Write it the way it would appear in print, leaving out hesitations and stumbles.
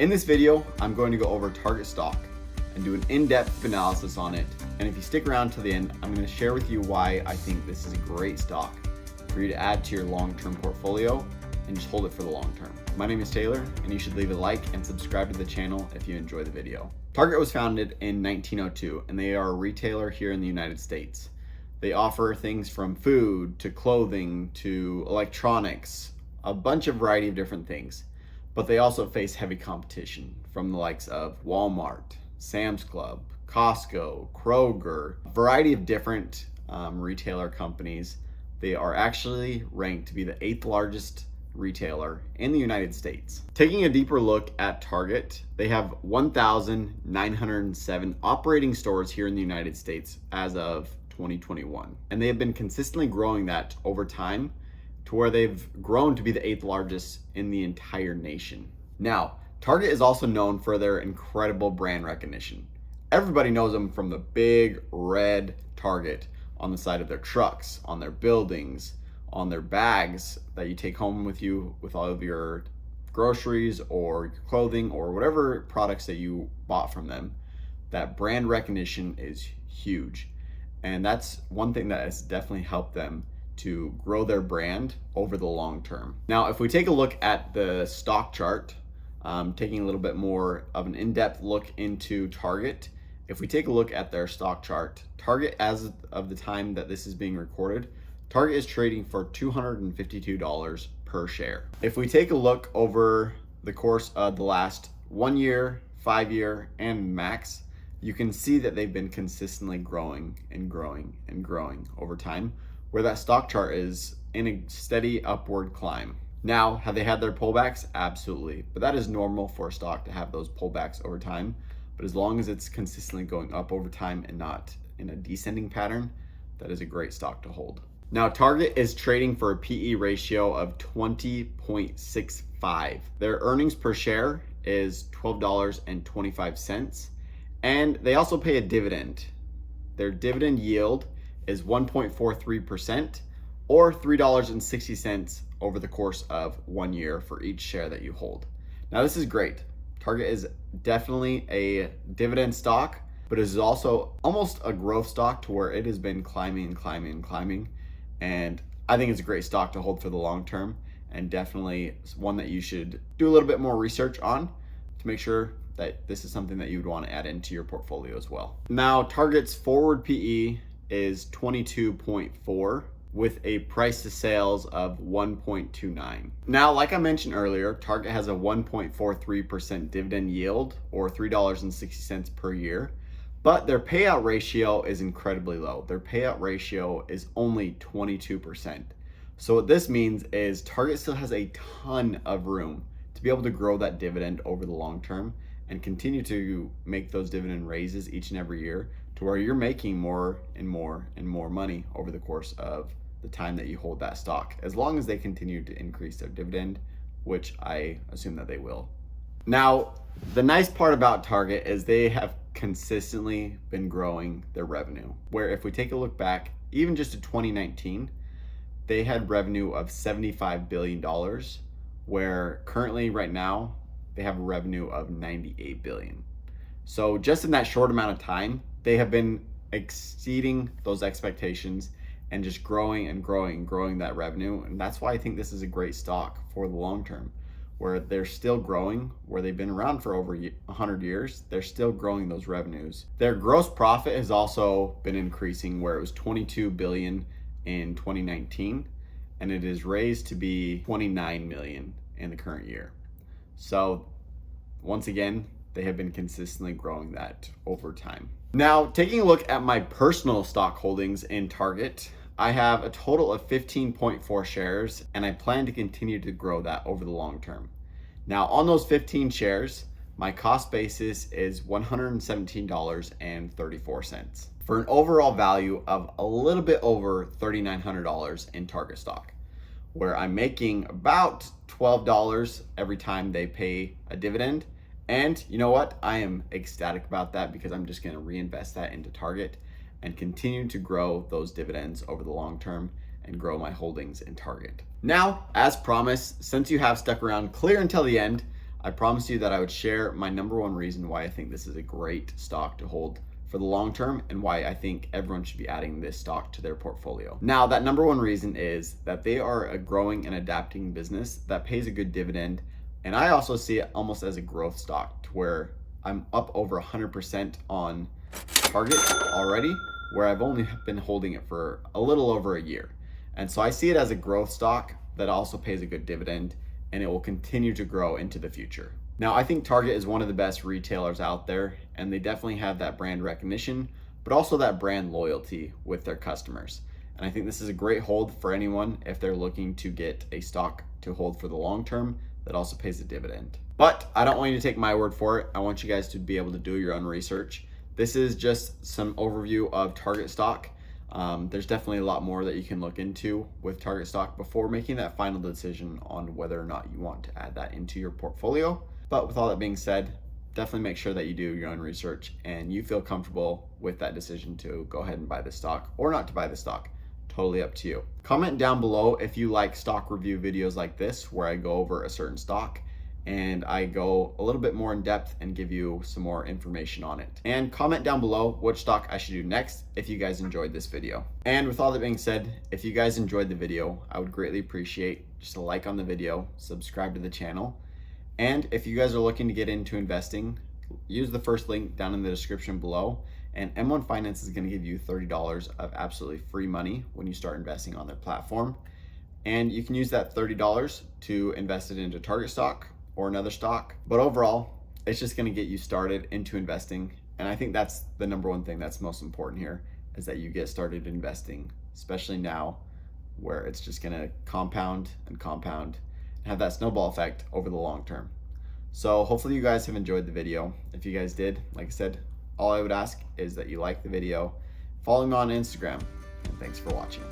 In this video, I'm going to go over Target stock and do an in-depth analysis on it. And if you stick around to the end, I'm going to share with you why I think this is a great stock for you to add to your long-term portfolio and just hold it for the long term. My name is Taylor, and you should leave a like and subscribe to the channel if you enjoy the video. Target was founded in 1902, and they are a retailer here in the United States. They offer things from food to clothing to electronics, a bunch of variety of different things. But they also face heavy competition from the likes of Walmart, Sam's Club, Costco, Kroger, a variety of different retailer companies. They are actually ranked to be the 8th largest retailer in the United States. Taking a deeper look at Target, they have 1,907 operating stores here in the United States as of 2021. And they have been consistently growing that over time to where they've grown to be the 8th largest in the entire nation. Now, Target is also known for their incredible brand recognition. Everybody knows them from the big red Target on the side of their trucks, on their buildings, on their bags that you take home with you with all of your groceries or your clothing or whatever products that you bought from them. That brand recognition is huge. And that's one thing that has definitely helped them to grow their brand over the long term. Now, if we take a look at the stock chart, taking a little bit more of an in-depth look into Target, if we take a look at their stock chart, Target, as of the time that this is being recorded, Target is trading for $252 per share. If we take a look over the course of the last 1 year, 5 year, and max, you can see that they've been consistently growing and growing and growing over time, where that stock chart is in a steady upward climb. Now, have they had their pullbacks? Absolutely. But that is normal for a stock to have those pullbacks over time. But as long as it's consistently going up over time and not in a descending pattern, that is a great stock to hold. Now, Target is trading for a PE ratio of 20.65. Their earnings per share is $12.25. And they also pay a dividend. Their dividend yield is 1.43% or $3.60 over the course of 1 year for each share that you hold. Now, this is great. Target is definitely a dividend stock, but it is also almost a growth stock to where it has been climbing and climbing and climbing. And I think it's a great stock to hold for the long term, and definitely one that you should do a little bit more research on to make sure that this is something that you would want to add into your portfolio as well. Now, Target's forward PE is 22.4 with a price to sales of 1.29. Now, like I mentioned earlier, Target has a 1.43% dividend yield or $3.60 per year, but their payout ratio is incredibly low. Their payout ratio is only 22%. So what this means is Target still has a ton of room to be able to grow that dividend over the long term and continue to make those dividend raises each and every year to where you're making more and more and more money over the course of the time that you hold that stock, as long as they continue to increase their dividend, which I assume that they will. Now, the nice part about Target is they have consistently been growing their revenue, where if we take a look back, even just to 2019, they had revenue of $75 billion, where currently right now, they have a revenue of $98 billion. So just in that short amount of time, they have been exceeding those expectations and just growing and growing and growing that revenue. And that's why I think this is a great stock for the long term, where they're still growing, where they've been around for over 100 years, they're still growing those revenues. Their gross profit has also been increasing, where it was $22 billion in 2019, and it is raised to be $29 million in the current year. So once again, they have been consistently growing that over time. Now, taking a look at my personal stock holdings in Target, I have a total of 15.4 shares, and I plan to continue to grow that over the long term. Now, on those 15 shares, my cost basis is $117.34 for an overall value of a little bit over $3,900 in Target stock, where I'm making about $12 every time they pay a dividend. And you know what? I am ecstatic about that because I'm just going to reinvest that into Target and continue to grow those dividends over the long term and grow my holdings in Target. Now, as promised, since you have stuck around clear until the end, I promised you that I would share my number one reason why I think this is a great stock to hold for the long term and why I think everyone should be adding this stock to their portfolio. Now, that number one reason is that they are a growing and adapting business that pays a good dividend. And I also see it almost as a growth stock, to where I'm up over 100% on Target already, where I've only been holding it for a little over a year. And so I see it as a growth stock that also pays a good dividend, and it will continue to grow into the future. Now, I think Target is one of the best retailers out there, and they definitely have that brand recognition, but also that brand loyalty with their customers. And I think this is a great hold for anyone if they're looking to get a stock to hold for the long term that also pays a dividend. But I don't want you to take my word for it. I want you guys to be able to do your own research. This is just some overview of Target stock. There's definitely a lot more that you can look into with Target stock before making that final decision on whether or not you want to add that into your portfolio. But with all that being said, definitely make sure that you do your own research and you feel comfortable with that decision to go ahead and buy the stock or not to buy the stock. Totally up to you. Comment down below if you like stock review videos like this, where I go over a certain stock and I go a little bit more in depth and give you some more information on it. And comment down below which stock I should do next if you guys enjoyed this video. And with all that being said, if you guys enjoyed the video, I would greatly appreciate just a like on the video, subscribe to the channel. And if you guys are looking to get into investing, use the first link down in the description below, and M1 Finance is going to give you $30 of absolutely free money when you start investing on their platform. And you can use that $30 to invest it into Target stock or another stock. But overall, it's just going to get you started into investing. And I think that's the number one thing that's most important here, is that you get started investing, especially now where it's just going to compound and compound and have that snowball effect over the long term. So hopefully you guys have enjoyed the video. If you guys did, like I said, all I would ask is that you like the video, follow me on Instagram, and thanks for watching.